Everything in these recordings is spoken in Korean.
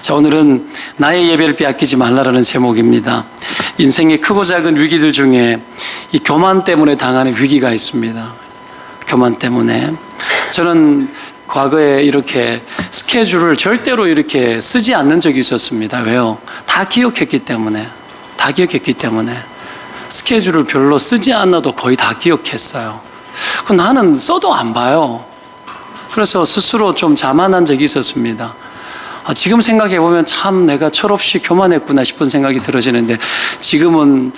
자, 오늘은 나의 예배를 빼앗기지 말라라는 제목입니다. 인생의 크고 작은 위기들 중에 이 교만 때문에 당하는 위기가 있습니다. 교만 때문에. 저는 과거에 이렇게 스케줄을 절대로 이렇게 쓰지 않는 적이 있었습니다. 왜요? 다 기억했기 때문에. 스케줄을 별로 쓰지 않아도 거의 다 기억했어요. 나는 써도 안 봐요. 그래서 스스로 좀 자만한 적이 있었습니다. 지금 생각해보면 참 내가 철없이 교만했구나 싶은 생각이 들어지는데, 지금은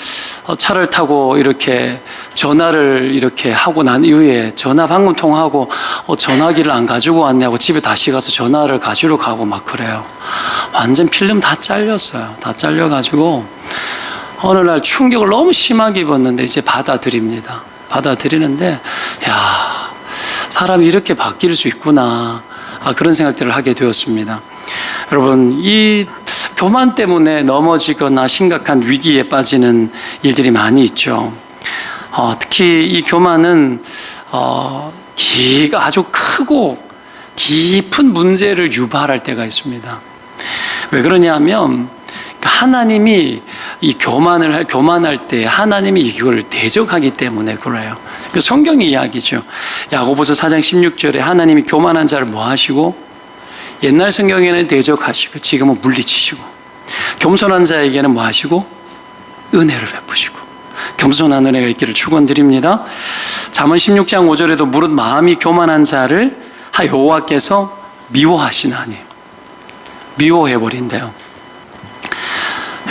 차를 타고 이렇게 전화를 이렇게 하고 난 이후에 전화 방금 통화하고 전화기를 안 가지고 왔네 하고 집에 다시 가서 전화를 가지러 가고 막 그래요. 완전 필름 다 잘렸어요. 다 잘려가지고 어느 날 충격을 너무 심하게 입었는데 이제 받아들이는데, 야, 사람이 이렇게 바뀔 수 있구나, 그런 생각들을 하게 되었습니다. 여러분, 이 교만 때문에 넘어지거나 심각한 위기에 빠지는 일들이 많이 있죠. 특히 이 교만은 아주 크고 깊은 문제를 유발할 때가 있습니다. 왜 그러냐면 하나님이 이 교만할 때 하나님이 이걸 대적하기 때문에 그래요. 그 성경의 이야기죠. 야고보서 4장 16절에 하나님이 교만한 자를 뭐 하시고, 옛날 성경에는 대적하시고 지금은 물리치시고, 겸손한 자에게는 뭐 하시고, 은혜를 베푸시고. 겸손한 은혜가 있기를 축원드립니다. 잠언 16장 5절에도 무릇 마음이 교만한 자를 여호와께서 미워하시나니, 미워해버린대요.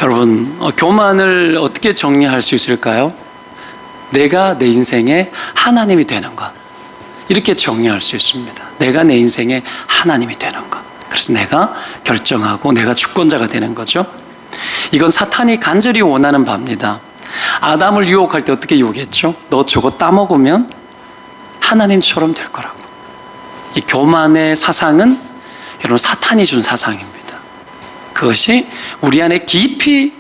여러분, 교만을 어떻게 정리할 수 있을까요? 내가 내 인생의 하나님이 되는 것, 이렇게 정리할 수 있습니다. 내가 내 인생의 하나님이 되는 것. 그래서 내가 결정하고 내가 주권자가 되는 거죠. 이건 사탄이 간절히 원하는 바입니다. 아담을 유혹할 때 어떻게 유혹했죠? 너 저거 따먹으면 하나님처럼 될 거라고. 이 교만의 사상은 여러분 사탄이 준 사상입니다. 그것이 우리 안에 깊이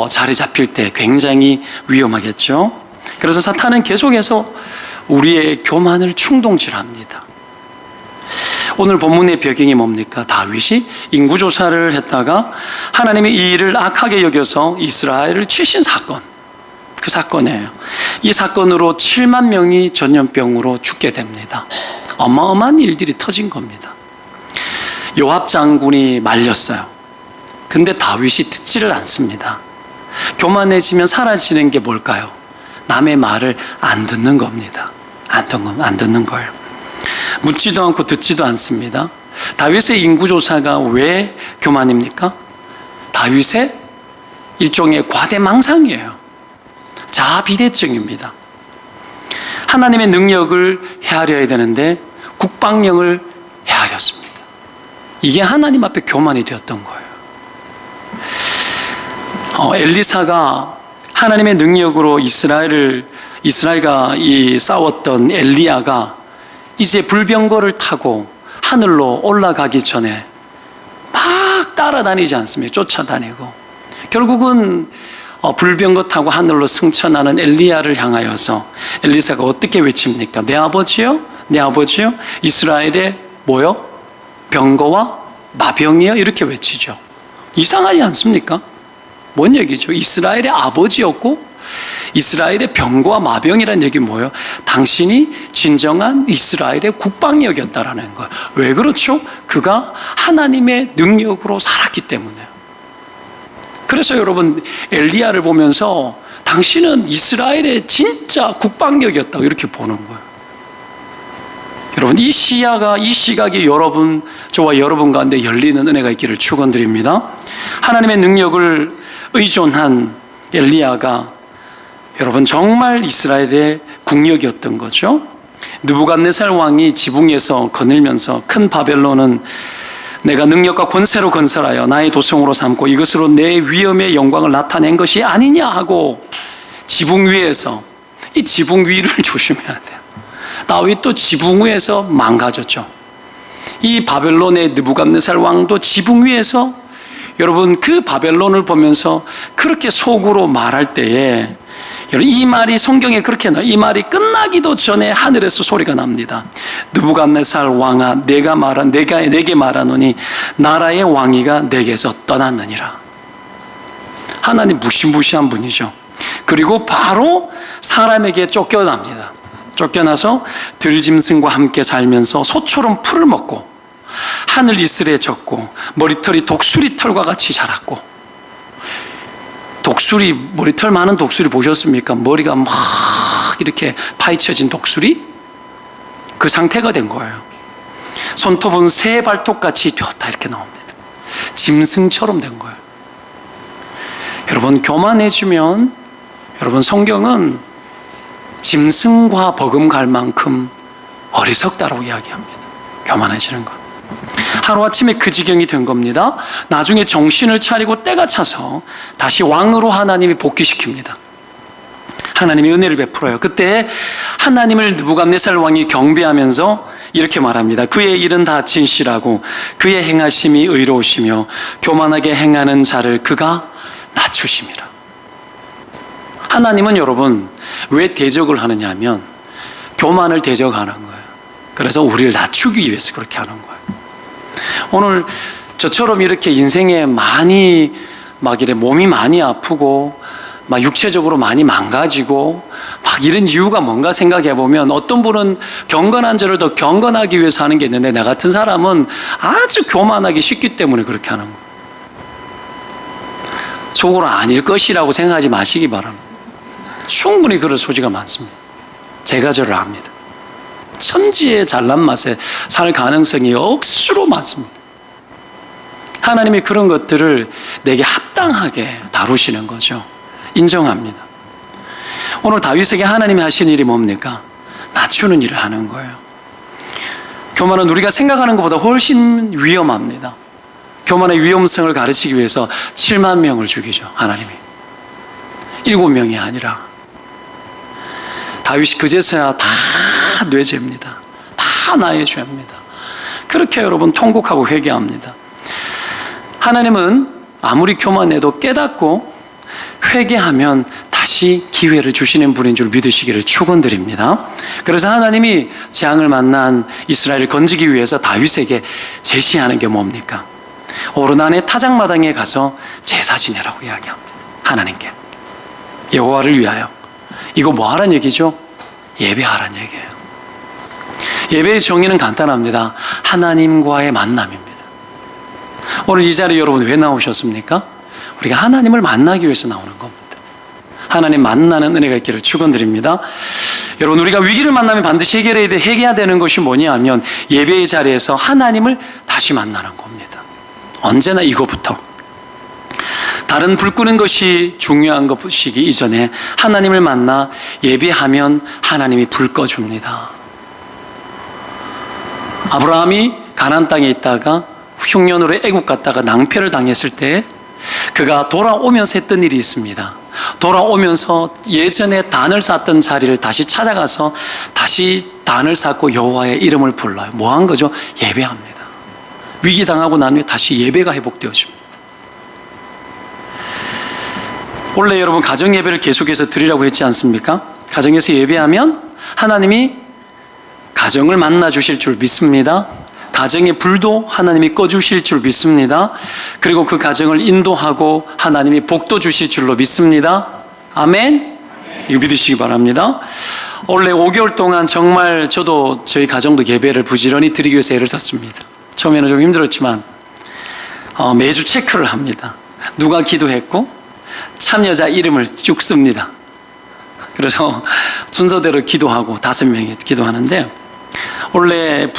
자리 잡힐 때 굉장히 위험하겠죠. 그래서 사탄은 계속해서 우리의 교만을 충동질합니다. 오늘 본문의 배경이 뭡니까? 다윗이 인구조사를 했다가 하나님의 이 일을 악하게 여겨서 이스라엘을 치신 사건, 그 사건이에요. 이 사건으로 7만 명이 전염병으로 죽게 됩니다. 어마어마한 일들이 터진 겁니다. 요압 장군이 말렸어요. 근데 다윗이 듣지를 않습니다. 교만해지면 사라지는 게 뭘까요? 남의 말을 안 듣는 겁니다. 안 듣는 거예요. 묻지도 않고 듣지도 않습니다. 다윗의 인구조사가 왜 교만입니까? 다윗의 일종의 과대망상이에요. 자아비대증입니다. 하나님의 능력을 헤아려야 되는데 국방력을 헤아렸습니다. 이게 하나님 앞에 교만이 되었던 거예요. 엘리사가 하나님의 능력으로 이스라엘과 싸웠던 엘리야가 이제 불병거를 타고 하늘로 올라가기 전에 막 따라다니지 않습니까? 쫓아다니고 결국은 불병거 타고 하늘로 승천하는 엘리야를 향하여서 엘리사가 어떻게 외칩니까? 내 아버지요? 이스라엘의 뭐요? 병거와 마병이요? 이렇게 외치죠. 이상하지 않습니까? 뭔 얘기죠? 이스라엘의 아버지였고 이스라엘의 병거와 마병이라는 얘기는 뭐예요? 당신이 진정한 이스라엘의 국방력이었다라는 거예요. 왜 그렇죠? 그가 하나님의 능력으로 살았기 때문에요. 그래서 여러분, 엘리야를 보면서 당신은 이스라엘의 진짜 국방력이었다고 이렇게 보는 거예요. 여러분, 이 시각이 저와 여러분 가운데 열리는 은혜가 있기를 축원드립니다. 하나님의 능력을 의존한 엘리야가 여러분 정말 이스라엘의 국력이었던 거죠. 느부갓네살 왕이 지붕에서 거닐면서 큰 바벨론은 내가 능력과 권세로 건설하여 나의 도성으로 삼고 이것으로 내 위엄의 영광을 나타낸 것이 아니냐 하고 지붕 위에서, 이 지붕 위를 조심해야 돼요. 다윗도 지붕 위에서 망가졌죠. 이 바벨론의 느부갓네살 왕도 지붕 위에서 여러분 그 바벨론을 보면서 그렇게 속으로 말할 때에 여러분, 이 말이 성경에 그렇게 나와요. 이 말이 끝나기도 전에 하늘에서 소리가 납니다. 느부갓네살 왕아, 내게 말하노니 나라의 왕위가 내게서 떠났느니라. 하나님 무시무시한 분이죠. 그리고 바로 사람에게 쫓겨납니다. 쫓겨나서 들짐승과 함께 살면서 소처럼 풀을 먹고 하늘 이슬에 젖고 머리털이 독수리 털과 같이 자랐고, 독수리, 머리털 많은 독수리 보셨습니까? 머리가 막 이렇게 파헤쳐진 독수리? 그 상태가 된 거예요. 손톱은 새 발톱같이 되었다 이렇게 나옵니다. 짐승처럼 된 거예요. 여러분, 교만해지면, 여러분, 성경은 짐승과 버금갈 만큼 어리석다라고 이야기합니다. 교만해지는 것. 하루아침에 그 지경이 된 겁니다. 나중에 정신을 차리고 때가 차서 다시 왕으로 하나님이 복귀시킵니다. 하나님이 은혜를 베풀어요. 그때 하나님을 느부갓네살 왕이 경배하면서 이렇게 말합니다. 그의 일은 다 진실하고 그의 행하심이 의로우시며 교만하게 행하는 자를 그가 낮추심이라. 하나님은 여러분 왜 대적을 하느냐 하면 교만을 대적하는 거예요. 그래서 우리를 낮추기 위해서 그렇게 하는 거예요. 오늘 저처럼 이렇게 인생에 많이 막 이래 몸이 많이 아프고 막 육체적으로 많이 망가지고 막 이런 이유가 뭔가 생각해 보면, 어떤 분은 경건한 자를 더 경건하기 위해서 하는 게 있는데, 나 같은 사람은 아주 교만하기 쉽기 때문에 그렇게 하는 거예요. 속으로 아닐 것이라고 생각하지 마시기 바랍니다. 충분히 그럴 소지가 많습니다. 제가 저를 압니다. 천지의 잘난 맛에 살 가능성이 억수로 많습니다. 하나님이 그런 것들을 내게 합당하게 다루시는 거죠. 인정합니다. 오늘 다윗에게 하나님이 하신 일이 뭡니까? 낮추는 일을 하는 거예요. 교만은 우리가 생각하는 것보다 훨씬 위험합니다. 교만의 위험성을 가르치기 위해서 7만 명을 죽이죠, 하나님이. 7명이 아니라. 다윗이 그제서야 다 내 죄입니다. 다 나의 죄입니다. 그렇게 여러분 통곡하고 회개합니다. 하나님은 아무리 교만해도 깨닫고 회개하면 다시 기회를 주시는 분인 줄 믿으시기를 축원드립니다. 그래서 하나님이 재앙을 만난 이스라엘을 건지기 위해서 다윗에게 제시하는 게 뭡니까? 오르난의 타작마당에 가서 제사 지내라고 이야기합니다. 하나님께, 여호와를 위하여. 이거 뭐 하란 얘기죠? 예배하란 얘기예요. 예배의 정의는 간단합니다. 하나님과의 만남입니다. 오늘 이 자리에 여러분 왜 나오셨습니까? 우리가 하나님을 만나기 위해서 나오는 겁니다. 하나님 만나는 은혜가 있기를 축원드립니다. 여러분, 우리가 위기를 만나면 반드시 해결해야 되는 것이 뭐냐 하면 예배의 자리에서 하나님을 다시 만나는 겁니다. 언제나 이거부터. 다른 불 끄는 것이 중요한 것이기 이전에 하나님을 만나 예배하면 하나님이 불 꺼줍니다. 아브라함이 가나안 땅에 있다가 흉년으로 애국 갔다가 낭패를 당했을 때 그가 돌아오면서 했던 일이 있습니다. 돌아오면서 예전에 단을 쌓던 자리를 다시 찾아가서 다시 단을 쌓고 여호와의 이름을 불러요. 뭐 한 거죠? 예배합니다. 위기 당하고 난 후에 다시 예배가 회복되어집니다. 원래 여러분 가정 예배를 계속해서 드리라고 했지 않습니까? 가정에서 예배하면 하나님이 가정을 만나 주실 줄 믿습니다. 가정의 불도 하나님이 꺼주실 줄 믿습니다. 그리고 그 가정을 인도하고 하나님이 복도 주실 줄로 믿습니다. 아멘? 이거 믿으시기 바랍니다. 원래 5개월 동안 정말 저도 저희 가정도 예배를 부지런히 드리기 위해서 애를 썼습니다. 처음에는 좀 힘들었지만 매주 체크를 합니다. 누가 기도했고 참여자 이름을 쭉 씁니다. 그래서 순서대로 기도하고 5명이 기도하는데, 원래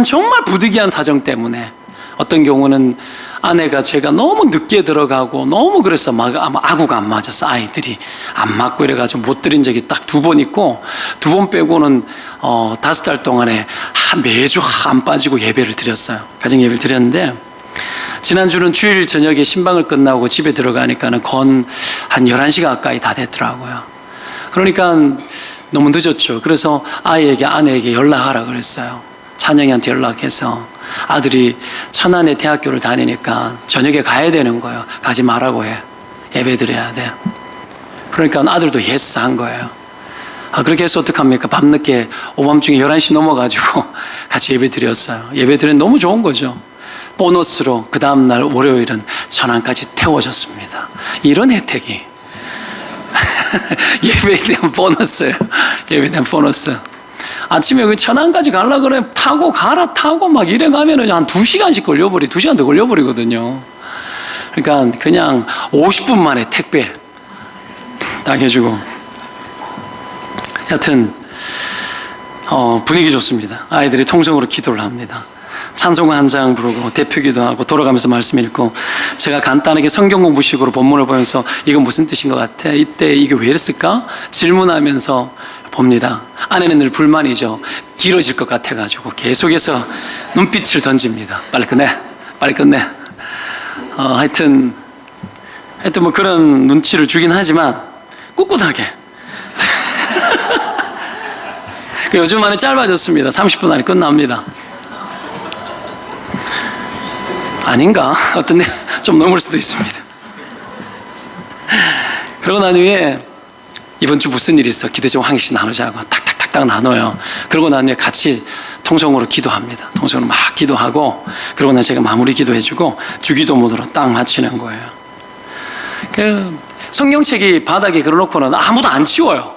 정말 부득이한 사정 때문에 어떤 경우는 아내가 제가 너무 늦게 들어가고 너무 그래서 아마 아구가 안 맞았어. 아이들이 안 맞고 이래가지고 못 드린 적이 딱 2번 있고, 2번 빼고는 5달 동안에 매주 안 빠지고 예배를 드렸어요. 가정 예배를 드렸는데, 지난주는 주일 저녁에 신방을 끝나고 집에 들어가니까는 한 11시 가까이 다 됐더라고요. 그러니까 너무 늦었죠. 그래서 아내에게 연락하라 그랬어요. 찬영이한테 연락해서 아들이 천안에 대학교를 다니니까 저녁에 가야 되는 거예요. 가지 말라고 해. 예배 드려야 돼. 그러니까 아들도 예스 한 거예요. 그렇게 해서 어떡합니까? 밤늦게 오밤중에 11시 넘어가지고 같이 예배 드렸어요. 예배 드리면 너무 좋은 거죠. 보너스로 그 다음날 월요일은 천안까지 태워졌습니다. 이런 혜택이 예배에 대한 보너스예요. 예배에 대한 보너스. 아침에 그 천안까지 가려고 그래 타고 갈아타고 막 이래 가면은 한 2시간씩 걸려버리, 2시간 더 걸려버리거든요. 그러니까 그냥 50분 만에 택배 딱 해주고. 여튼 분위기 좋습니다. 아이들이 통성으로 기도를 합니다. 찬송가 한 장 부르고 대표기도 하고 돌아가면서 말씀 읽고, 제가 간단하게 성경 공부식으로 본문을 보면서 이건 무슨 뜻인 것 같아? 이때 이게 왜 이랬을까? 질문하면서 봅니다. 아내는 늘 불만이죠. 길어질 것 같아가지고 계속해서 눈빛을 던집니다. 빨리 끝내, 빨리 끝내. 하여튼 뭐 그런 눈치를 주긴 하지만 꿋꿋하게. 요즘 안에 짧아졌습니다. 30분 안에 끝납니다. 아닌가? 어떤 데 좀 넘을 수도 있습니다. 그러고 난 후에 이번 주 무슨 일이 있어? 기도 좀 항시 나누자고 탁탁탁탁 나눠요. 그러고 난 후에 같이 통성으로 기도합니다. 통성으로 막 기도하고, 그러고 난 제가 마무리 기도해주고 주기도 모드로 딱 맞추는 거예요. 성경책이 바닥에 걸어놓고는 아무도 안 치워요.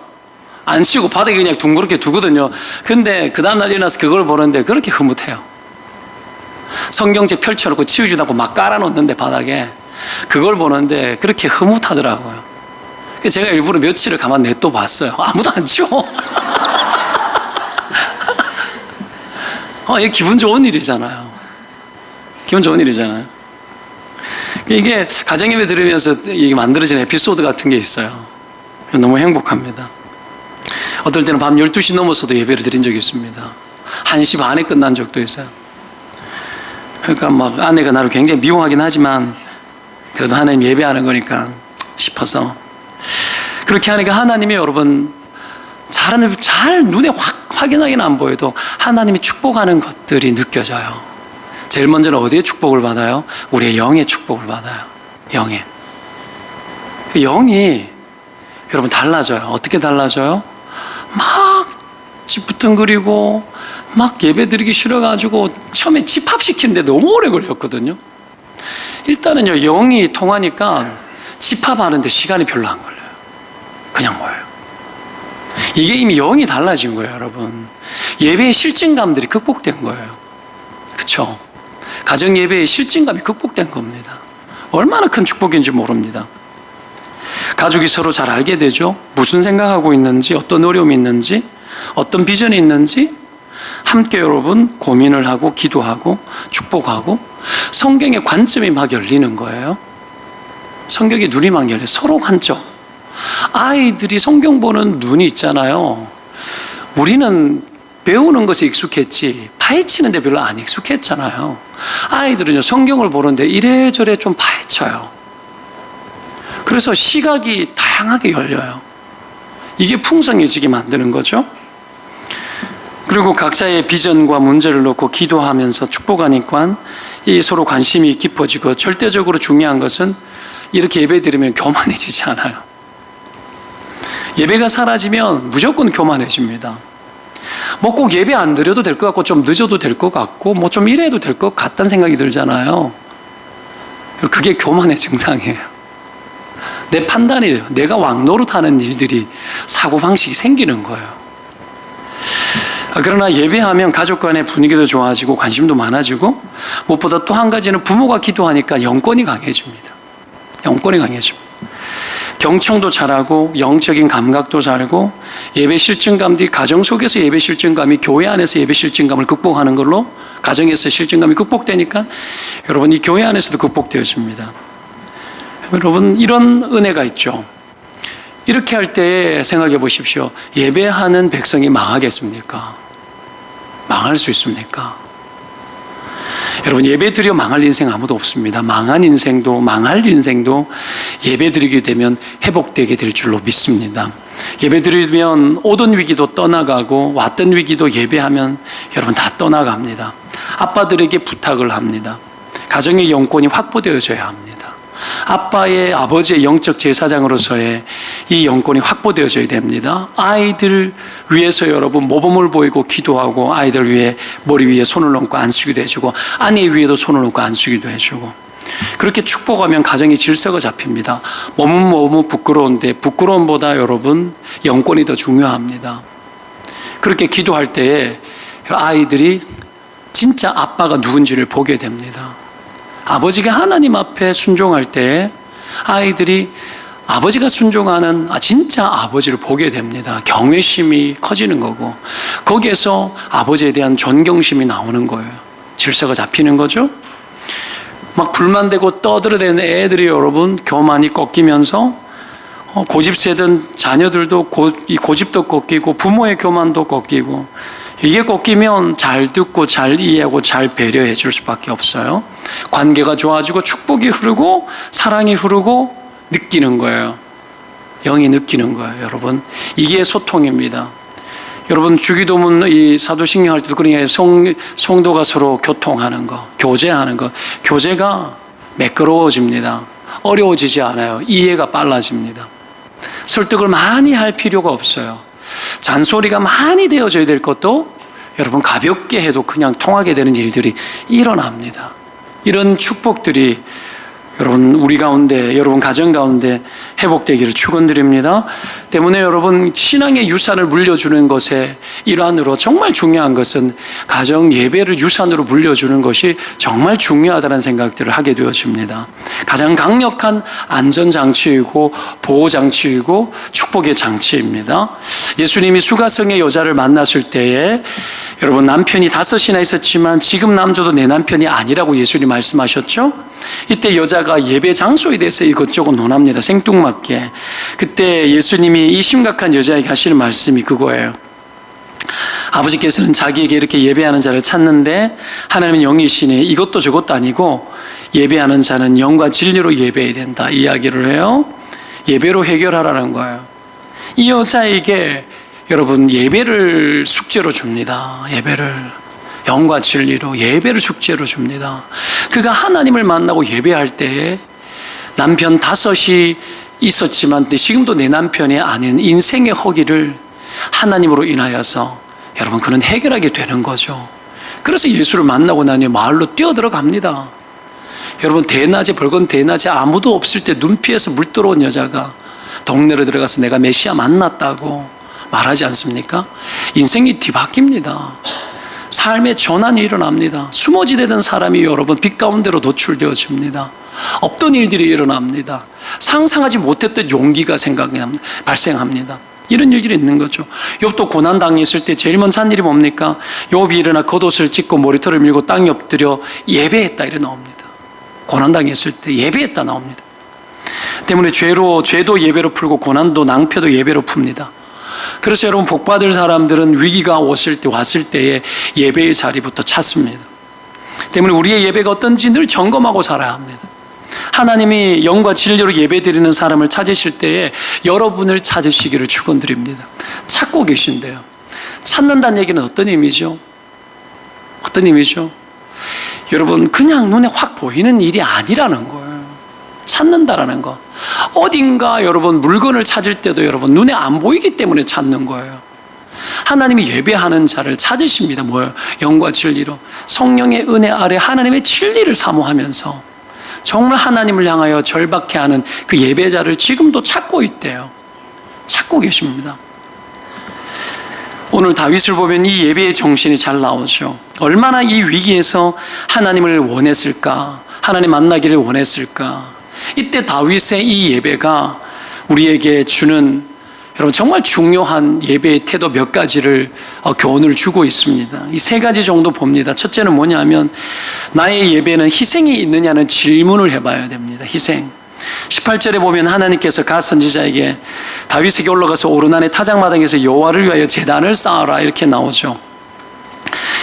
안 치우고 바닥에 그냥 둥그렇게 두거든요. 근데 그 다음날 일어나서 그걸 보는데 그렇게 흐뭇해요. 성경책 펼쳐놓고 치우지도 않고 막 깔아놓는데 바닥에 그걸 보는데 그렇게 흐뭇하더라고요. 제가 일부러 며칠을 가만 냅둬 봤어요. 아무도 안 치워. 이게 기분 좋은 일이잖아요. 기분 좋은 일이잖아요. 이게 가정예배 들으면서 이게 만들어진 에피소드 같은 게 있어요. 너무 행복합니다. 어떨 때는 밤 12시 넘어서도 예배를 드린 적이 있습니다. 1시 반에 끝난 적도 있어요. 그러니까 막 아내가 나를 굉장히 미워하긴 하지만 그래도 하나님 예배하는 거니까 싶어서 그렇게 하니까 하나님이, 여러분, 잘 눈에 확연하게는 안 보여도 하나님이 축복하는 것들이 느껴져요. 제일 먼저는 어디에 축복을 받아요? 우리의 영의 축복을 받아요. 영의. 영이 여러분 달라져요. 어떻게 달라져요? 막 집부터 막 예배 드리기 싫어가지고 처음에 집합시키는데 너무 오래 걸렸거든요. 일단은요, 영이 통하니까 집합하는데 시간이 별로 안 걸려요. 그냥 모여요. 이게 이미 영이 달라진 거예요, 여러분. 예배의 실증감들이 극복된 거예요. 그렇죠? 가정 예배의 실증감이 극복된 겁니다. 얼마나 큰 축복인지 모릅니다. 가족이 서로 잘 알게 되죠. 무슨 생각하고 있는지, 어떤 어려움이 있는지, 어떤 비전이 있는지 함께 여러분 고민을 하고 기도하고 축복하고 성경의 관점이 막 열리는 거예요. 성경의 눈이 막 열려요. 서로 관점. 아이들이 성경 보는 눈이 있잖아요. 우리는 배우는 것에 익숙했지 파헤치는 데 별로 안 익숙했잖아요. 아이들은요, 성경을 보는데 이래저래 좀 파헤쳐요. 그래서 시각이 다양하게 열려요. 이게 풍성해지게 만드는 거죠. 그리고 각자의 비전과 문제를 놓고 기도하면서 축복하니까 이 서로 관심이 깊어지고, 절대적으로 중요한 것은 이렇게 예배 드리면 교만해지지 않아요. 예배가 사라지면 무조건 교만해집니다. 뭐 꼭 예배 안 드려도 될 것 같고 좀 늦어도 될 것 같고 뭐 좀 이래도 될 것 같다는 생각이 들잖아요. 그게 교만의 증상이에요. 내 판단이 돼요. 내가 왕노릇하는 일들이 사고방식이 생기는 거예요. 그러나 예배하면 가족 간의 분위기도 좋아지고 관심도 많아지고, 무엇보다 또 한 가지는 부모가 기도하니까 영권이 강해집니다. 영권이 강해집니다. 경청도 잘하고 영적인 감각도 잘고, 예배 실증감들이 가정 속에서 예배 실증감이 교회 안에서 예배 실증감을 극복하는 걸로 가정에서 실증감이 극복되니까 여러분 이 교회 안에서도 극복되어집니다. 여러분 이런 은혜가 있죠. 이렇게 할 때 생각해 보십시오. 예배하는 백성이 망하겠습니까? 망할 수 있습니까? 여러분 예배 드려 망할 인생 아무도 없습니다. 망한 인생도 망할 인생도 예배 드리게 되면 회복되게 될 줄로 믿습니다. 예배 드리면 오던 위기도 떠나가고 왔던 위기도 예배하면 여러분 다 떠나갑니다. 아빠들에게 부탁을 합니다. 가정의 영권이 확보되어져야 합니다. 아버지의 영적 제사장으로서의 이 영권이 확보되어져야 됩니다. 아이들 위해서 여러분 모범을 보이고 기도하고, 아이들 위해 머리 위에 손을 얹고 안수기도 해주고, 아내 위에도 손을 얹고 안수기도 해주고, 그렇게 축복하면 가정의 질서가 잡힙니다. 몸은 너무 부끄러운데 부끄러움보다 여러분 영권이 더 중요합니다. 그렇게 기도할 때에 아이들이 진짜 아빠가 누군지를 보게 됩니다. 아버지가 하나님 앞에 순종할 때 아이들이 아버지가 순종하는 진짜 아버지를 보게 됩니다. 경외심이 커지는 거고, 거기에서 아버지에 대한 존경심이 나오는 거예요. 질서가 잡히는 거죠. 막 불만되고 떠들어대는 애들이 여러분 교만이 꺾이면서 고집세던 자녀들도 고집도 꺾이고 부모의 교만도 꺾이고, 이게 꺾이면 잘 듣고 잘 이해하고 잘 배려해 줄 수밖에 없어요. 관계가 좋아지고 축복이 흐르고 사랑이 흐르고 느끼는 거예요. 영이 느끼는 거예요, 여러분. 이게 소통입니다. 여러분, 주기도문 이 사도신경 할 때도 그러니까 성도가 서로 교통하는 거, 교제하는 거, 교제가 매끄러워집니다. 어려워지지 않아요. 이해가 빨라집니다. 설득을 많이 할 필요가 없어요. 잔소리가 많이 되어져야 될 것도 여러분 가볍게 해도 그냥 통하게 되는 일들이 일어납니다. 이런 축복들이 여러분 우리 가운데, 여러분 가정 가운데 회복되기를 축원드립니다. 때문에 여러분 신앙의 유산을 물려주는 것의 일환으로 정말 중요한 것은 가정 예배를 유산으로 물려주는 것이 정말 중요하다는 생각들을 하게 되어집니다. 가장 강력한 안전장치이고 보호장치이고 축복의 장치입니다. 예수님이 수가성의 여자를 만났을 때에 여러분 남편이 5이나 있었지만 지금 남자도 내 남편이 아니라고 예수님 말씀하셨죠? 이때 여자가 예배 장소에 대해서 이것저것 논합니다. 생뚱맞게. 그때 예수님이 이 심각한 여자에게 하시는 말씀이 그거예요. 아버지께서는 자기에게 이렇게 예배하는 자를 찾는데 하나님은 영이시니 이것도 저것도 아니고 예배하는 자는 영과 진리로 예배해야 된다, 이야기를 해요. 예배로 해결하라는 거예요. 이 여자에게 여러분 예배를 숙제로 줍니다. 예배를 영과 진리로 예배를 숙제로 줍니다. 그가 하나님을 만나고 예배할 때에 남편 5이 있었지만 지금도 내 남편이 아닌 인생의 허기를 하나님으로 인하여서 여러분 그는 해결하게 되는 거죠. 그래서 예수를 만나고 나니 마을로 뛰어들어갑니다. 여러분 대낮에, 벌건 대낮에 아무도 없을 때 눈 피해서 물 들어온 여자가 동네로 들어가서 내가 메시아 만났다고 말하지 않습니까? 인생이 뒤바뀝니다. 삶의 전환이 일어납니다. 숨어지던 사람이 여러분 빛 가운데로 노출되어집니다. 없던 일들이 일어납니다. 상상하지 못했던 용기가 발생합니다. 이런 일들이 있는 거죠. 욥도 고난 당했을 때 제일 먼저 한 일이 뭡니까? 욥이 일어나 겉옷을 찢고 머리털을 밀고 땅에 엎드려 예배했다, 이래 나옵니다. 고난 당했을 때 예배했다 나옵니다. 때문에 죄도 예배로 풀고 고난도 낭패도 예배로 풉니다. 그래서 여러분 복받을 사람들은 위기가 왔을 때에 예배의 자리부터 찾습니다. 때문에 우리의 예배가 어떤지 늘 점검하고 살아야 합니다. 하나님이 영과 진리로 예배드리는 사람을 찾으실 때에 여러분을 찾으시기를 축원드립니다. 찾고 계신데요. 찾는다는 얘기는 어떤 의미죠? 어떤 의미죠? 여러분 그냥 눈에 확 보이는 일이 아니라는 거예요. 찾는다라는 거. 어딘가 여러분 물건을 찾을 때도 여러분 눈에 안 보이기 때문에 찾는 거예요. 하나님이 예배하는 자를 찾으십니다. 뭐예요? 영과 진리로. 성령의 은혜 아래 하나님의 진리를 사모하면서 정말 하나님을 향하여 절박해 하는 그 예배자를 지금도 찾고 있대요. 찾고 계십니다. 오늘 다윗을 보면 이 예배의 정신이 잘 나오죠. 얼마나 이 위기에서 하나님을 원했을까? 하나님 만나기를 원했을까? 이때 다윗의 이 예배가 우리에게 주는 여러분 정말 중요한 예배의 태도 몇 가지를 교훈을 주고 있습니다. 이 3가지 정도 봅니다. 첫째는 뭐냐면 나의 예배는 희생이 있느냐는 질문을 해봐야 됩니다. 희생. 18절에 보면 하나님께서 갓 선지자에게 다윗에게 올라가서 오르난의 타작마당에서 여호와를 위하여 제단을 쌓아라, 이렇게 나오죠.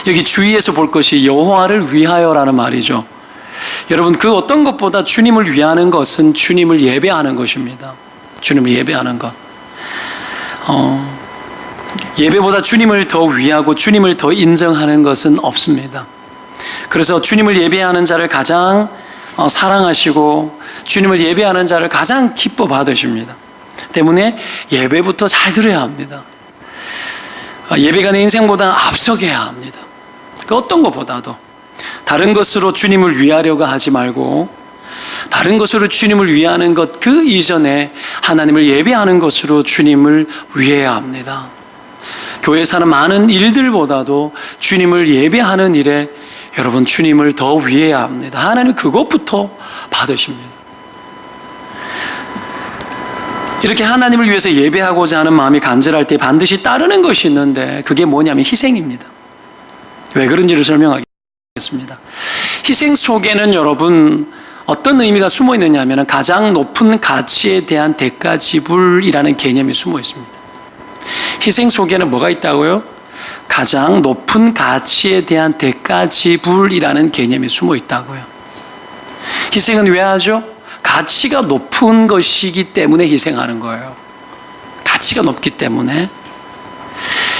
여기 주의해서 볼 것이 여호와를 위하여라는 말이죠. 여러분 그 어떤 것보다 주님을 위하는 것은 주님을 예배하는 것입니다. 주님을 예배하는 것. 예배보다 주님을 더 위하고 주님을 더 인정하는 것은 없습니다. 그래서 주님을 예배하는 자를 가장 사랑하시고 주님을 예배하는 자를 가장 기뻐 받으십니다. 때문에 예배부터 잘 드려야 합니다. 예배가 내 인생보다 앞서게야 합니다. 그 어떤 것보다도 다른 것으로 주님을 위하려고 하지 말고 다른 것으로 주님을 위하는 것 그 이전에 하나님을 예배하는 것으로 주님을 위해야 합니다. 교회에서 하는 많은 일들보다도 주님을 예배하는 일에 여러분 주님을 더 위해야 합니다. 하나님 그것부터 받으십니다. 이렇게 하나님을 위해서 예배하고자 하는 마음이 간절할 때 반드시 따르는 것이 있는데 그게 뭐냐면 희생입니다. 왜 그런지를 설명하겠습니다. 희생 속에는 여러분 어떤 의미가 숨어 있느냐 하면 가장 높은 가치에 대한 대가 지불이라는 개념이 숨어 있습니다. 희생 속에는 뭐가 있다고요? 가장 높은 가치에 대한 대가 지불이라는 개념이 숨어 있다고요. 희생은 왜 하죠? 가치가 높은 것이기 때문에 희생하는 거예요. 가치가 높기 때문에.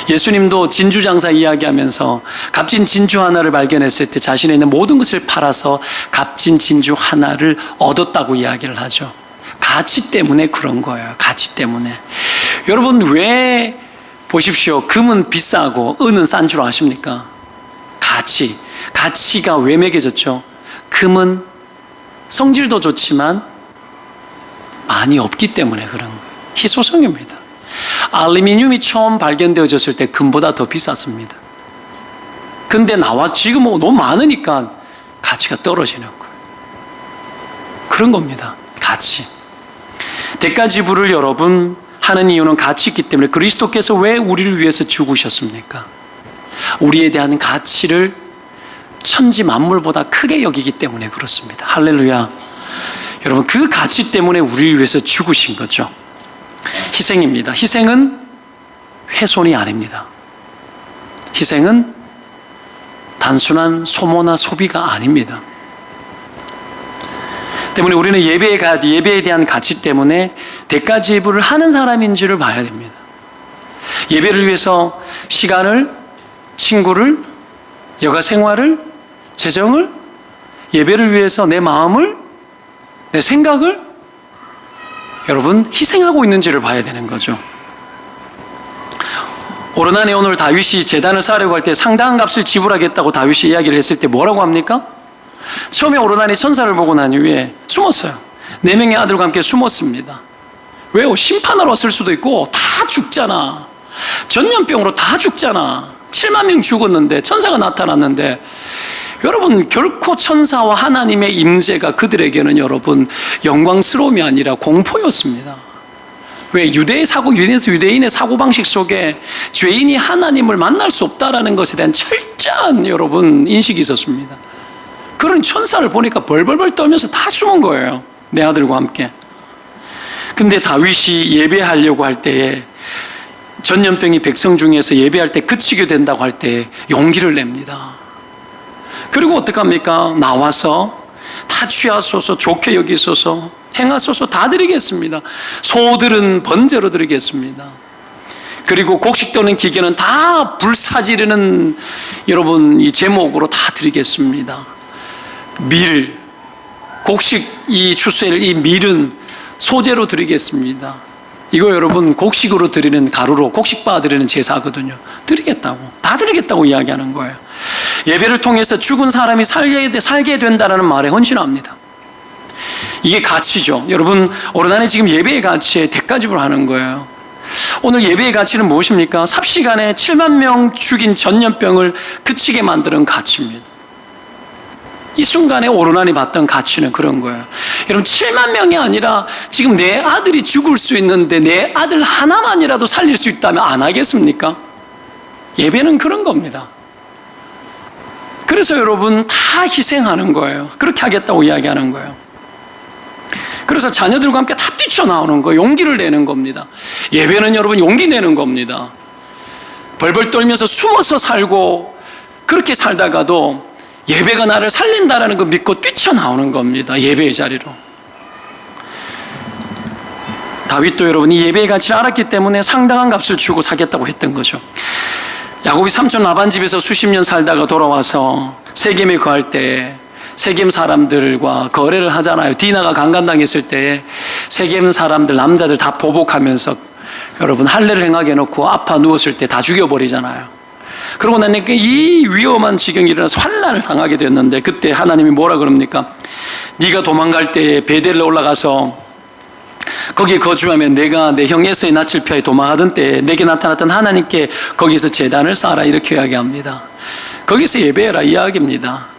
예수님도 진주 장사 이야기하면서 값진 진주 하나를 발견했을 때 자신에 있는 모든 것을 팔아서 값진 진주 하나를 얻었다고 이야기를 하죠. 가치 때문에 그런 거예요. 가치 때문에. 여러분 왜 보십시오. 금은 비싸고 은은 싼 줄 아십니까? 가치가 왜 매겨졌죠? 금은 성질도 좋지만 많이 없기 때문에 그런 거예요. 희소성입니다. 알루미늄이 처음 발견되어졌을 때 금보다 더 비쌌습니다. 근데 지금 너무 많으니까 가치가 떨어지는 거예요. 그런 겁니다. 가치. 대가 지불을 여러분 하는 이유는 가치 있기 때문에 그리스도께서 왜 우리를 위해서 죽으셨습니까? 우리에 대한 가치를 천지 만물보다 크게 여기기 때문에 그렇습니다. 할렐루야. 여러분 그 가치 때문에 우리를 위해서 죽으신 거죠. 희생입니다. 희생은 훼손이 아닙니다. 희생은 단순한 소모나 소비가 아닙니다. 때문에 우리는 예배에 대한 가치 때문에 대가 지불을 하는 사람인지를 봐야 됩니다. 예배를 위해서 시간을, 친구를, 여가 생활을, 재정을, 예배를 위해서 내 마음을, 내 생각을 여러분 희생하고 있는지를 봐야 되는 거죠. 오르난에 오늘 다윗이 제단을 쌓으려고 할 때 상당한 값을 지불하겠다고 다윗이 이야기를 했을 때 뭐라고 합니까? 처음에 오르난이 천사를 보고 난 이후에 숨었어요. 4명의 아들과 함께 숨었습니다. 왜요? 심판하러 왔을 수도 있고 다 죽잖아. 전염병으로 다 죽잖아. 7만 명 죽었는데 천사가 나타났는데 여러분 결코 천사와 하나님의 임재가 그들에게는 여러분 영광스러움이 아니라 공포였습니다. 왜? 유대인의 사고방식 속에 죄인이 하나님을 만날 수 없다라는 것에 대한 철저한 여러분 인식이 있었습니다. 그런 천사를 보니까 벌벌벌 떨면서 다 숨은 거예요. 내 아들과 함께. 근데 다윗이 예배하려고 할 때에 전염병이 백성 중에서 예배할 때 그치게 된다고 할 때 용기를 냅니다. 그리고 어떡합니까? 나와서 다 취하소서, 좋게 여기소서, 행하소서 다 드리겠습니다. 소들은 번제로 드리겠습니다. 그리고 곡식 떠는 기계는 다 불사지르는 여러분 이 제목으로 다 드리겠습니다. 곡식 이 추수일 이 밀은 소제로 드리겠습니다. 이거 여러분 곡식으로 드리는 가루로 곡식바 드리는 제사거든요. 다 드리겠다고 이야기하는 거예요. 예배를 통해서 죽은 사람이 살게 된다는 말에 헌신합니다. 이게 가치죠. 여러분 오르난이 지금 예배의 가치에 대가 지불하는 거예요. 오늘 예배의 가치는 무엇입니까? 삽시간에 7만 명 죽인 전염병을 그치게 만드는 가치입니다. 이 순간에 오르난이 받던 가치는 그런 거예요. 여러분 7만 명이 아니라 지금 내 아들이 죽을 수 있는데 내 아들 하나만이라도 살릴 수 있다면 안 하겠습니까? 예배는 그런 겁니다. 그래서 여러분 다 희생하는 거예요. 그렇게 하겠다고 이야기하는 거예요. 그래서 자녀들과 함께 다 뛰쳐나오는 거예요. 용기를 내는 겁니다. 예배는 여러분 용기 내는 겁니다. 벌벌 떨면서 숨어서 살고 그렇게 살다가도 예배가 나를 살린다라는 거 믿고 뛰쳐나오는 겁니다. 예배의 자리로. 다윗도 여러분 이 예배의 가치를 알았기 때문에 상당한 값을 주고 사겠다고 했던 거죠. 야곱이 삼촌 라반 집에서 수십 년 살다가 돌아와서 세겜에 거할 때 세겜 사람들과 거래를 하잖아요. 디나가 강간당했을 때 세겜 사람들, 남자들 다 보복하면서 여러분 할례를 행하게 해놓고 아파 누웠을 때 다 죽여버리잖아요. 그러고 나니까 이 위험한 지경이 일어나서 환난을 당하게 됐는데, 그때 하나님이 뭐라 그럽니까? 네가 도망갈 때 베델에 올라가서 거기에 거주하면 내가 내 형 에서의 낯을 피하여 도망하던 때에 내게 나타났던 하나님께 거기서 제단을 쌓아라, 이렇게 이야기합니다. 거기서 예배해라 이야기입니다.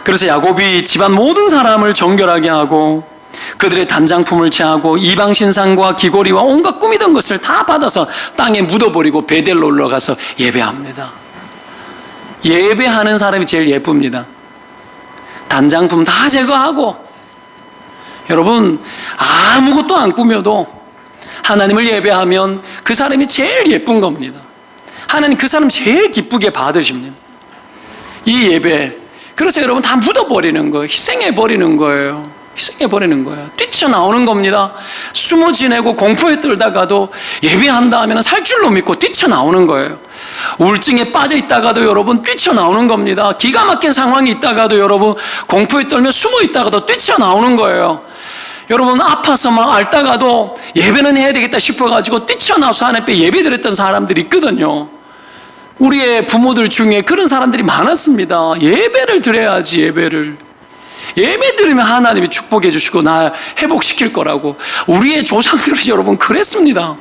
그래서 야곱이 집안 모든 사람을 정결하게 하고 그들의 단장품을 취하고 이방 신상과 귀고리와 온갖 꾸미던 것을 다 받아서 땅에 묻어버리고 베델로 올라가서 예배합니다. 예배하는 사람이 제일 예쁩니다. 단장품 다 제거하고, 여러분 아무것도 안 꾸며도 하나님을 예배하면 그 사람이 제일 예쁜 겁니다. 하나님 그 사람 제일 기쁘게 받으십니다. 이 예배, 그래서 여러분 다 묻어버리는 거예요. 희생해버리는 거예요. 희생해버리는 거예요. 뛰쳐나오는 겁니다. 숨어 지내고 공포에 떨다가도 예배한다 하면 살 줄로 믿고 뛰쳐나오는 거예요. 우울증에 빠져 있다가도 여러분 뛰쳐나오는 겁니다. 기가 막힌 상황이 있다가도 여러분 공포에 떨며 숨어 있다가도 뛰쳐나오는 거예요. 여러분 아파서 막 앓다가도 예배는 해야 되겠다 싶어가지고 뛰쳐나와서 하나님 앞에 예배드렸던 사람들이 있거든요. 우리의 부모들 중에 그런 사람들이 많았습니다. 예배를 드려야지, 예배를. 예배 드리면 하나님이 축복해 주시고 나 회복시킬 거라고. 우리의 조상들이 여러분 그랬습니다.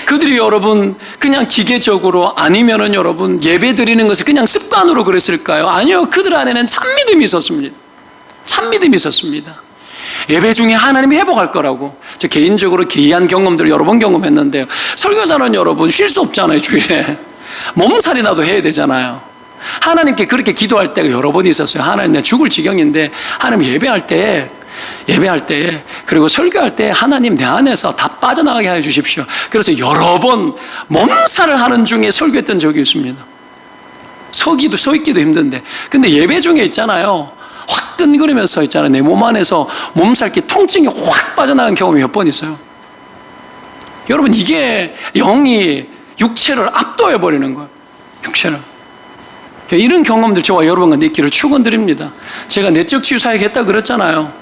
그들이 여러분 그냥 기계적으로, 아니면은 여러분 예배 드리는 것을 그냥 습관으로 그랬을까요? 아니요, 그들 안에는 참 믿음이 있었습니다. 참 믿음이 있었습니다. 예배 중에 하나님이 회복할 거라고. 저 개인적으로 기이한 경험들을 여러 번 경험했는데요. 설교자는 여러분 쉴 수 없잖아요. 주일에 몸살이라도 해야 되잖아요. 하나님께 그렇게 기도할 때가 여러 번 있었어요. 하나님 내가 죽을 지경인데 하나님 예배할 때 그리고 설교할 때 하나님 내 안에서 다 빠져나가게 해 주십시오. 그래서 여러 번 몸살을 하는 중에 설교했던 적이 있습니다. 서 있기도 힘든데, 근데 예배 중에 있잖아요, 화끈거리면서 서 있잖아요. 내 몸 안에서 몸살기 통증이 확 빠져나간 경험이 몇 번 있어요. 여러분 이게 영이 육체를 압도해버리는 거예요. 육체를. 이런 경험들 저와 여러분과 있기를 축원드립니다. 제가 내적 치유사역 했다 그랬잖아요.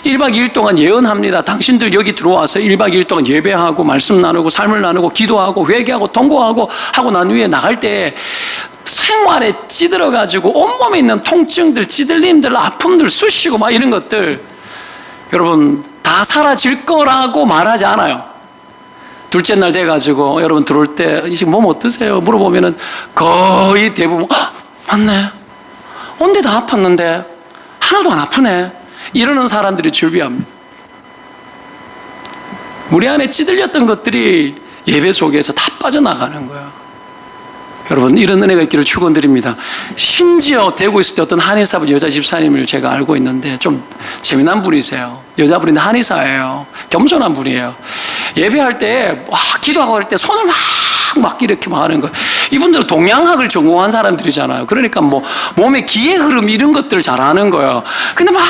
1박 2일 동안 예언합니다. 당신들 여기 들어와서 1박 2일 동안 예배하고 말씀 나누고 삶을 나누고 기도하고 회개하고 통고하고 하고 난 후에 나갈 때 생활에 찌들어가지고 온몸에 있는 통증들, 찌들림들, 아픔들, 쑤시고 막 이런 것들 여러분 다 사라질 거라고 말하지 않아요. 둘째 날 돼가지고 여러분 들어올 때 지금 몸 어떠세요? 물어보면은 거의 대부분 맞네. 온데 다 아팠는데 하나도 안 아프네. 이러는 사람들이 즐비합니다. 우리 안에 찌들렸던 것들이 예배 속에서 다 빠져나가는 거예요. 여러분 이런 은혜가 있기를 축원드립니다. 심지어 대구에 있을 때 어떤 한의사분 여자 집사님을 제가 알고 있는데 좀 재미난 분이세요. 여자분인데 한의사예요. 겸손한 분이에요. 예배할 때 기도하고 할 때 손을 막 이렇게 막 하는 거예요. 이분들은 동양학을 전공한 사람들이잖아요. 그러니까 뭐 몸의 기의 흐름 이런 것들을 잘 아는 거예요. 근데 막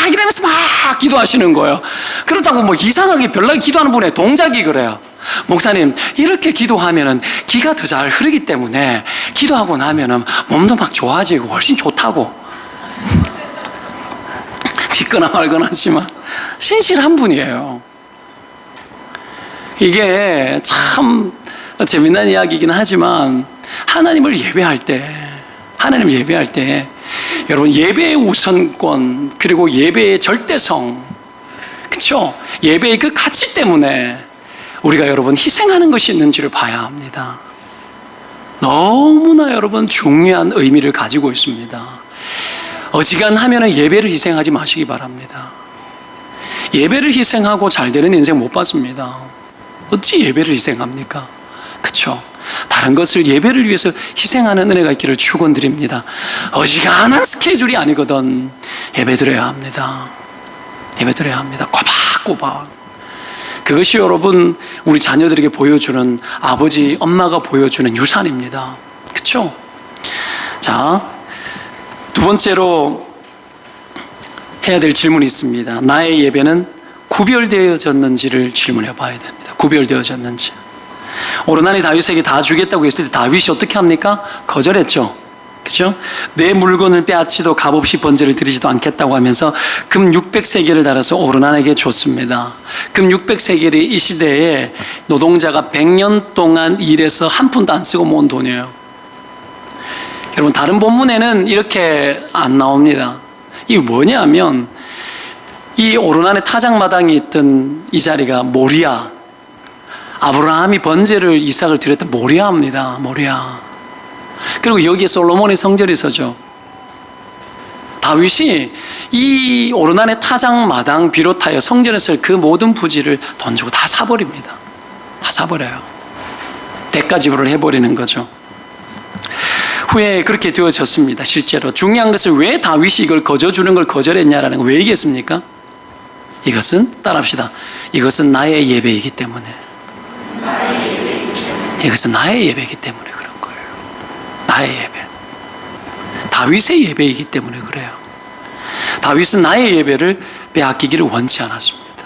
이러면서 막 기도하시는 거예요. 그렇다고 뭐 이상하게 별나게 기도하는 분의 동작이 그래요. 목사님 이렇게 기도하면은 기가 더 잘 흐르기 때문에 기도하고 나면은 몸도 막 좋아지고 훨씬 좋다고. 믿거나 말거나 하지만 신실한 분이에요. 이게 참 재미난 이야기이긴 하지만 하나님을 예배할 때 여러분 예배의 우선권 그리고 예배의 절대성, 그렇죠? 예배의 그 가치 때문에 우리가 여러분 희생하는 것이 있는지를 봐야 합니다. 너무나 여러분 중요한 의미를 가지고 있습니다. 어지간하면 예배를 희생하지 마시기 바랍니다. 예배를 희생하고 잘 되는 인생 못 봤습니다. 어찌 예배를 희생합니까? 그렇죠? 다른 것을 예배를 위해서 희생하는 은혜가 있기를 축원드립니다. 어지간한 스케줄이 아니거든 예배드려야 합니다. 예배드려야 합니다. 꼬박꼬박. 그것이 여러분 우리 자녀들에게 보여주는, 아버지 엄마가 보여주는 유산입니다. 그렇죠? 자, 두 번째로 해야 될 질문이 있습니다. 나의 예배는 구별되어졌는지를 질문해 봐야 됩니다. 구별되어졌는지. 오르나니 다윗에게 다 주겠다고 했을 때 다윗이 어떻게 합니까? 거절했죠. 그렇죠? 내 물건을 빼앗지도 값없이 번제를 드리지도 않겠다고 하면서 금 600세겔을 달아서 오르난에게 줬습니다. 금 600세겔이 이 시대에 노동자가 100년 동안 일해서 한 푼도 안 쓰고 모은 돈이에요. 여러분, 다른 본문에는 이렇게 안 나옵니다. 이게 뭐냐면 이 오르난의 타작마당에 있던 이 자리가 모리아, 아브라함이 번제를 이삭을 드렸던 모리아입니다. 모리아. 그리고 여기에 솔로몬의 성전이 서죠. 다윗이 이 오르난의 타작마당 비롯하여 성전에서 그 모든 부지를 돈 주고 다 사버립니다. 다 사버려요. 대가 지불을 해버리는 거죠. 후에 그렇게 되어졌습니다. 실제로 중요한 것은 왜 다윗이 이걸 거저주는 걸 거절했냐라는 거 왜 얘기했습니까? 이것은 따라합시다. 이것은 나의 예배이기 때문에. 이것은 나의 예배이기 때문에 그런 거예요. 나의 예배. 다윗의 예배이기 때문에 그래요. 다윗은 나의 예배를 빼앗기기를 원치 않았습니다.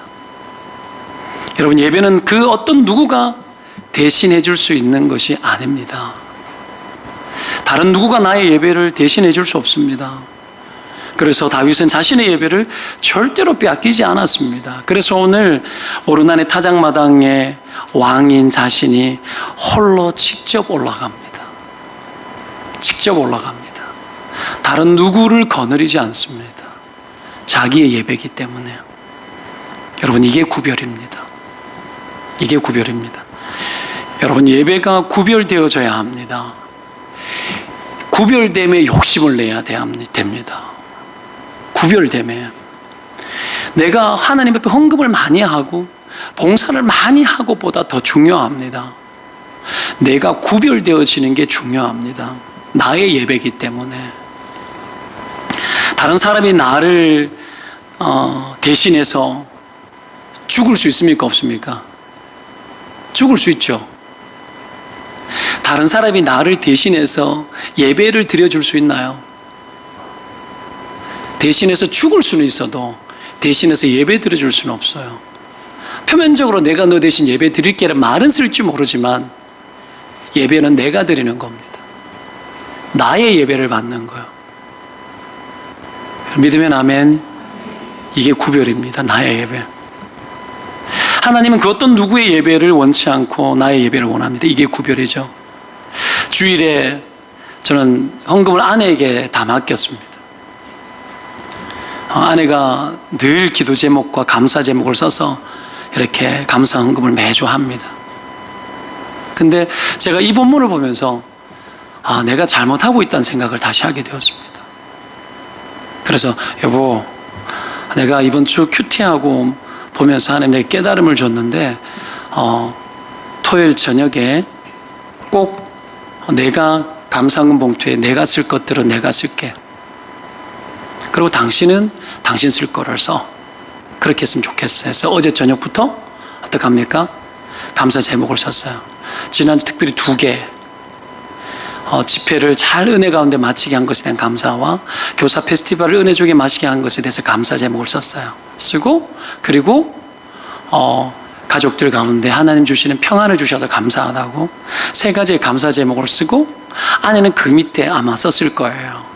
여러분, 예배는 그 어떤 누구가 대신해 줄 수 있는 것이 아닙니다. 다른 누구가 나의 예배를 대신해 줄 수 없습니다. 그래서 다윗은 자신의 예배를 절대로 빼앗기지 않았습니다. 그래서 오늘 오르난의 타작마당에 왕인 자신이 홀로 직접 올라갑니다. 직접 올라갑니다. 다른 누구를 거느리지 않습니다. 자기의 예배이기 때문에. 여러분, 이게 구별입니다. 이게 구별입니다. 여러분, 예배가 구별되어져야 합니다. 구별됨에 욕심을 내야 됩니다. 구별됨에. 내가 하나님 앞에 헌금을 많이 하고 봉사를 많이 하고 보다 더 중요합니다. 내가 구별되어지는 게 중요합니다. 나의 예배이기 때문에. 다른 사람이 나를 대신해서 죽을 수 있습니까? 없습니까? 죽을 수 있죠. 다른 사람이 나를 대신해서 예배를 드려줄 수 있나요? 대신해서 죽을 수는 있어도 대신해서 예배 드려줄 수는 없어요. 표면적으로 내가 너 대신 예배 드릴게라는 말은 쓸지 모르지만 예배는 내가 드리는 겁니다. 나의 예배를 받는 거예요. 믿으면 아멘. 이게 구별입니다. 나의 예배. 하나님은 그 어떤 누구의 예배를 원치 않고 나의 예배를 원합니다. 이게 구별이죠. 주일에 저는 헌금을 아내에게 다 맡겼습니다. 아내가 늘 기도 제목과 감사 제목을 써서 이렇게 감사 헌금을 매주 합니다. 근데 제가 이 본문을 보면서 내가 잘못하고 있다는 생각을 다시 하게 되었습니다. 그래서 여보, 내가 이번 주 큐티하고 보면서 하나님께 깨달음을 줬는데 토요일 저녁에 꼭 내가 감사헌금 봉투에 내가 쓸 것들은 내가 쓸게. 그리고 당신은 당신 쓸 거를 써. 그렇게 했으면 좋겠어요. 그래서 어제 저녁부터 어떡합니까? 감사 제목을 썼어요. 지난주 특별히 2개 집회를 잘 은혜 가운데 마치게 한 것에 대한 감사와 교사 페스티벌을 은혜 주게 마치게 한 것에 대해서 감사 제목을 썼어요. 쓰고 그리고 가족들 가운데 하나님 주시는 평안을 주셔서 감사하다고 3가지의 감사 제목을 쓰고 아내는 그 밑에 아마 썼을 거예요.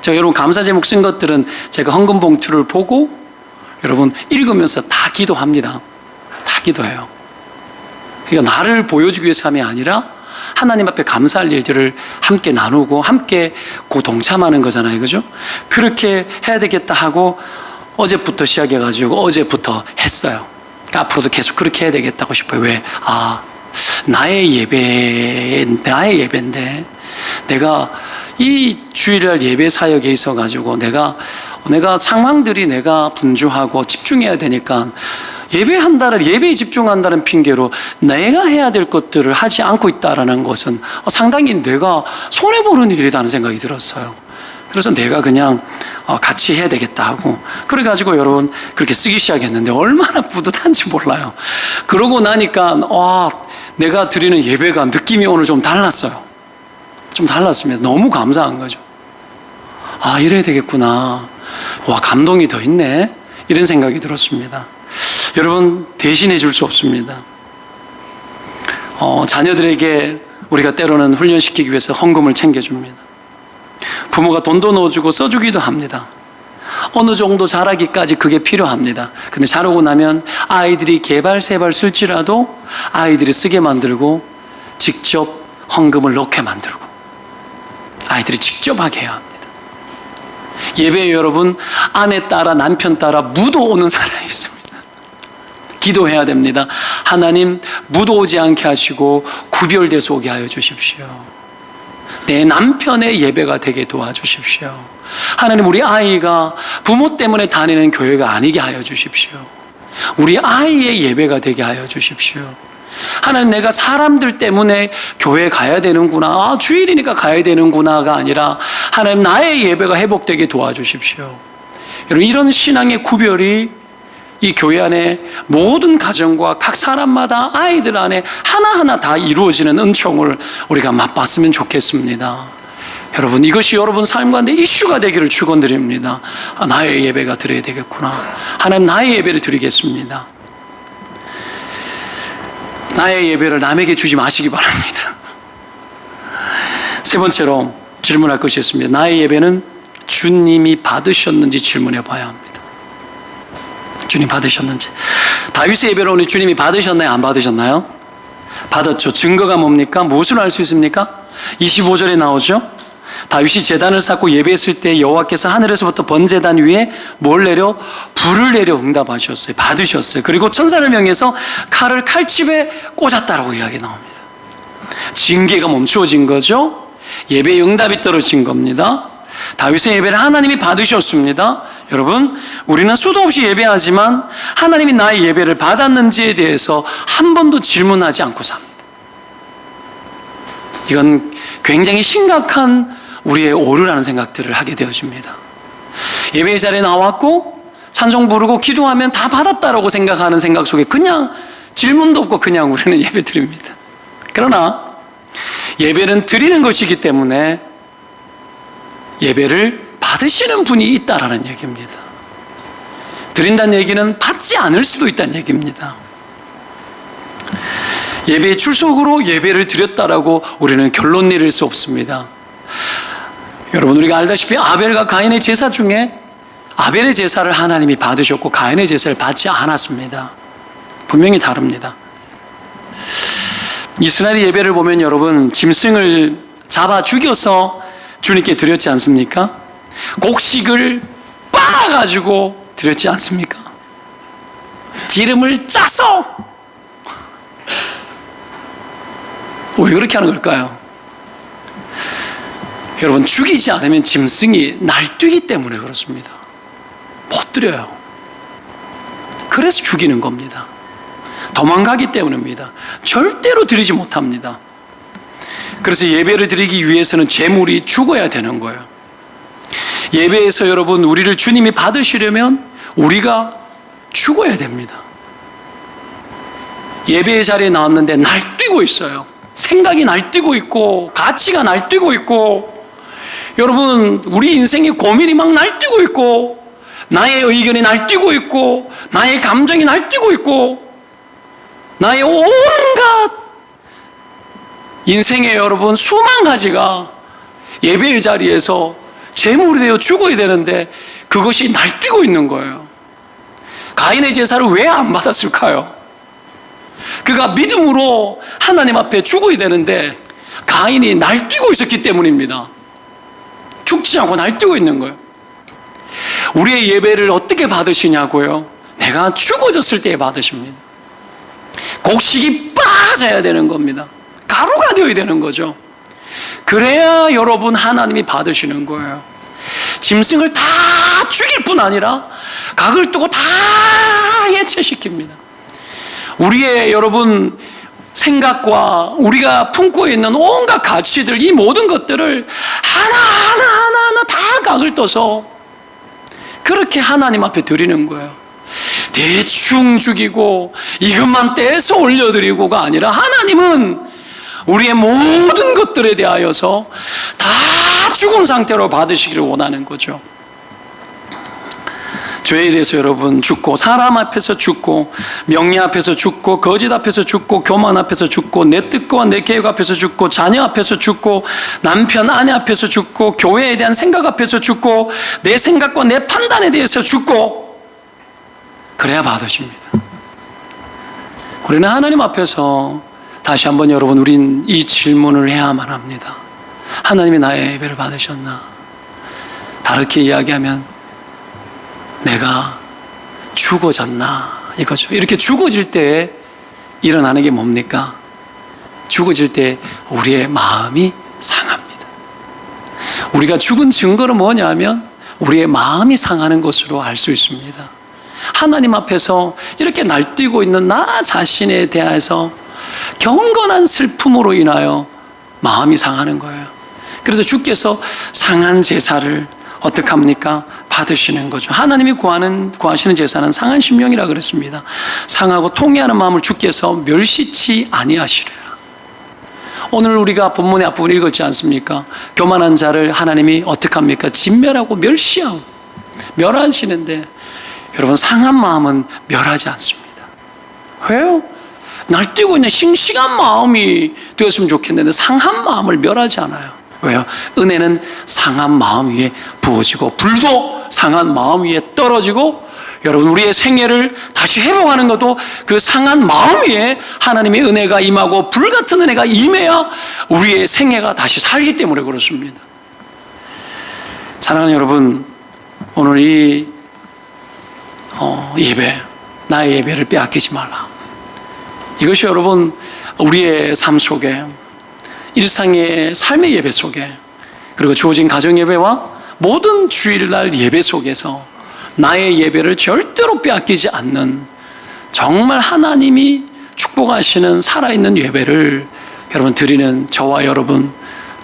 저 여러분 감사 제목 쓴 것들은 제가 헌금 봉투를 보고 여러분 읽으면서 다 기도합니다. 다 기도해요. 그러니까 나를 보여주기 위해서 함이 아니라 하나님 앞에 감사할 일들을 함께 나누고 함께 동참하는 거잖아요. 그죠? 그렇게 해야 되겠다 하고 어제부터 시작해가지고 어제부터 했어요. 그러니까 앞으로도 계속 그렇게 해야 되겠다고 싶어요. 왜? 나의 예배인데 내가 이 주일날 예배 사역에 있어가지고 내가 상황들이 내가 분주하고 집중해야 되니까 예배에 집중한다는 핑계로 내가 해야 될 것들을 하지 않고 있다라는 것은 상당히 내가 손해보는 일이라는 생각이 들었어요. 그래서 내가 그냥 같이 해야 되겠다 하고 그래가지고 여러분 그렇게 쓰기 시작했는데 얼마나 뿌듯한지 몰라요. 그러고 나니까 내가 드리는 예배가 느낌이 오늘 좀 달랐어요. 좀 달랐습니다. 너무 감사한 거죠. 이래야 되겠구나. 감동이 더 있네. 이런 생각이 들었습니다. 여러분 대신해 줄 수 없습니다. 자녀들에게 우리가 때로는 훈련시키기 위해서 헌금을 챙겨줍니다. 부모가 돈도 넣어주고 써주기도 합니다. 어느 정도 자라기까지 그게 필요합니다. 근데 자라고 나면 아이들이 개발세발 쓸지라도 아이들이 쓰게 만들고 직접 헌금을 넣게 만들고 아이들이 직접 하게 해야 합니다. 예배에 여러분, 아내 따라 남편 따라 묻어오는 사람이 있습니다. 기도해야 됩니다. 하나님, 묻어오지 않게 하시고 구별돼서 오게 하여 주십시오. 내 남편의 예배가 되게 도와주십시오. 하나님, 우리 아이가 부모 때문에 다니는 교회가 아니게 하여 주십시오. 우리 아이의 예배가 되게 하여 주십시오. 하나님, 내가 사람들 때문에 교회 가야 되는구나, 주일이니까 가야 되는구나가 아니라 하나님, 나의 예배가 회복되게 도와주십시오. 여러분, 이런 신앙의 구별이 이 교회 안에 모든 가정과 각 사람마다 아이들 안에 하나하나 다 이루어지는 은총을 우리가 맛봤으면 좋겠습니다. 여러분, 이것이 여러분 삶 가운데 이슈가 되기를 축원드립니다. 나의 예배가 드려야 되겠구나. 하나님, 나의 예배를 드리겠습니다. 나의 예배를 남에게 주지 마시기 바랍니다. 세 번째로 질문할 것이 있습니다. 나의 예배는 주님이 받으셨는지 질문해 봐야 합니다. 주님 받으셨는지. 다윗의 예배를 오늘 주님이 받으셨나요? 안 받으셨나요? 받았죠. 증거가 뭡니까? 무엇을 알 수 있습니까? 25절에 나오죠. 다윗이 제단을 쌓고 예배했을 때 여호와께서 하늘에서부터 번제단 위에 뭘 내려? 불을 내려 응답하셨어요. 받으셨어요. 그리고 천사를 명해서 칼을 칼집에 꽂았다라고 이야기 나옵니다. 징계가 멈추어진 거죠. 예배의 응답이 떨어진 겁니다. 다윗의 예배를 하나님이 받으셨습니다. 여러분, 우리는 수도 없이 예배하지만 하나님이 나의 예배를 받았는지에 대해서 한 번도 질문하지 않고 삽니다. 이건 굉장히 심각한 우리의 오류라는 생각들을 하게 되어집니다. 예배의 자리에 나왔고 찬송 부르고 기도하면 다 받았다라고 생각하는 생각 속에 그냥 질문도 없고 그냥 우리는 예배 드립니다. 그러나 예배는 드리는 것이기 때문에 예배를 받으시는 분이 있다라는 얘기입니다. 드린다는 얘기는 받지 않을 수도 있다는 얘기입니다. 예배의 출석으로 예배를 드렸다라고 우리는 결론 내릴 수 없습니다. 여러분, 우리가 알다시피 아벨과 가인의 제사 중에 아벨의 제사를 하나님이 받으셨고 가인의 제사를 받지 않았습니다. 분명히 다릅니다. 이스라엘의 예배를 보면 여러분, 짐승을 잡아 죽여서 주님께 드렸지 않습니까? 곡식을 빻아가지고 드렸지 않습니까? 기름을 짜서. 왜 그렇게 하는 걸까요? 여러분, 죽이지 않으면 짐승이 날뛰기 때문에 그렇습니다. 못 드려요. 그래서 죽이는 겁니다. 도망가기 때문입니다. 절대로 드리지 못합니다. 그래서 예배를 드리기 위해서는 제물이 죽어야 되는 거예요. 예배에서 여러분, 우리를 주님이 받으시려면 우리가 죽어야 됩니다. 예배의 자리에 나왔는데 날뛰고 있어요. 생각이 날뛰고 있고 가치가 날뛰고 있고 여러분, 우리 인생의 고민이 막 날뛰고 있고 나의 의견이 날뛰고 있고 나의 감정이 날뛰고 있고 나의 온갖 인생의 여러분 수만 가지가 예배의 자리에서 제물이 되어 죽어야 되는데 그것이 날뛰고 있는 거예요. 가인의 제사를 왜 안 받았을까요? 그가 믿음으로 하나님 앞에 죽어야 되는데 가인이 날뛰고 있었기 때문입니다. 죽지 않고 날뛰고 있는 거예요. 우리의 예배를 어떻게 받으시냐고요? 내가 죽어졌을 때 받으십니다. 곡식이 빠져야 되는 겁니다. 가루가 되어야 되는 거죠. 그래야 여러분 하나님이 받으시는 거예요. 짐승을 다 죽일 뿐 아니라 각을 두고 다 해체시킵니다. 우리의 여러분 생각과 우리가 품고 있는 온갖 가치들, 이 모든 것들을 하나하나 다 각을 떠서 그렇게 하나님 앞에 드리는 거예요. 대충 죽이고 이것만 떼서 올려드리고가 아니라 하나님은 우리의 모든 것들에 대하여서 다 죽은 상태로 받으시기를 원하는 거죠. 죄에 대해서 여러분 죽고, 사람 앞에서 죽고, 명예 앞에서 죽고, 거짓 앞에서 죽고, 교만 앞에서 죽고, 내 뜻과 내 계획 앞에서 죽고, 자녀 앞에서 죽고, 남편 아내 앞에서 죽고, 교회에 대한 생각 앞에서 죽고, 내 생각과 내 판단에 대해서 죽고, 그래야 받으십니다. 우리는 하나님 앞에서 다시 한번 여러분, 우린 이 질문을 해야만 합니다. 하나님이 나의 예배를 받으셨나? 다르게 이야기하면 내가 죽어졌나? 이거죠. 이렇게 죽어질 때 일어나는 게 뭡니까? 죽어질 때 우리의 마음이 상합니다. 우리가 죽은 증거는 뭐냐면 우리의 마음이 상하는 것으로 알 수 있습니다. 하나님 앞에서 이렇게 날뛰고 있는 나 자신에 대해서 경건한 슬픔으로 인하여 마음이 상하는 거예요. 그래서 주께서 상한 제사를 어떻게 합니까? 받으시는 거죠. 하나님이 구하시는 제사는 상한 심령이라 그랬습니다. 상하고 통회하는 마음을 주께서 멸시치 아니하시리라. 오늘 우리가 본문의 앞부분 읽었지 않습니까? 교만한 자를 하나님이 어떻게 합니까? 진멸하고 멸시하고 멸하시는데, 여러분, 상한 마음은 멸하지 않습니다. 왜요? 날뛰고 있는 싱싱한 마음이 되었으면 좋겠는데 상한 마음을 멸하지 않아요. 왜요? 은혜는 상한 마음 위에 부어지고, 불도 상한 마음 위에 떨어지고, 여러분, 우리의 생애를 다시 회복하는 것도 그 상한 마음 위에 하나님의 은혜가 임하고 불같은 은혜가 임해야 우리의 생애가 다시 살기 때문에 그렇습니다. 사랑하는 여러분, 오늘 이 예배, 나의 예배를 빼앗기지 말라. 이것이 여러분, 우리의 삶 속에, 일상의 삶의 예배 속에, 그리고 주어진 가정 예배와 모든 주일날 예배 속에서 나의 예배를 절대로 빼앗기지 않는, 정말 하나님이 축복하시는 살아있는 예배를 여러분 드리는 저와 여러분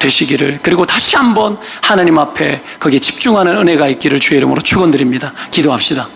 되시기를, 그리고 다시 한번 하나님 앞에 거기에 집중하는 은혜가 있기를 주의 이름으로 축원드립니다. 기도합시다.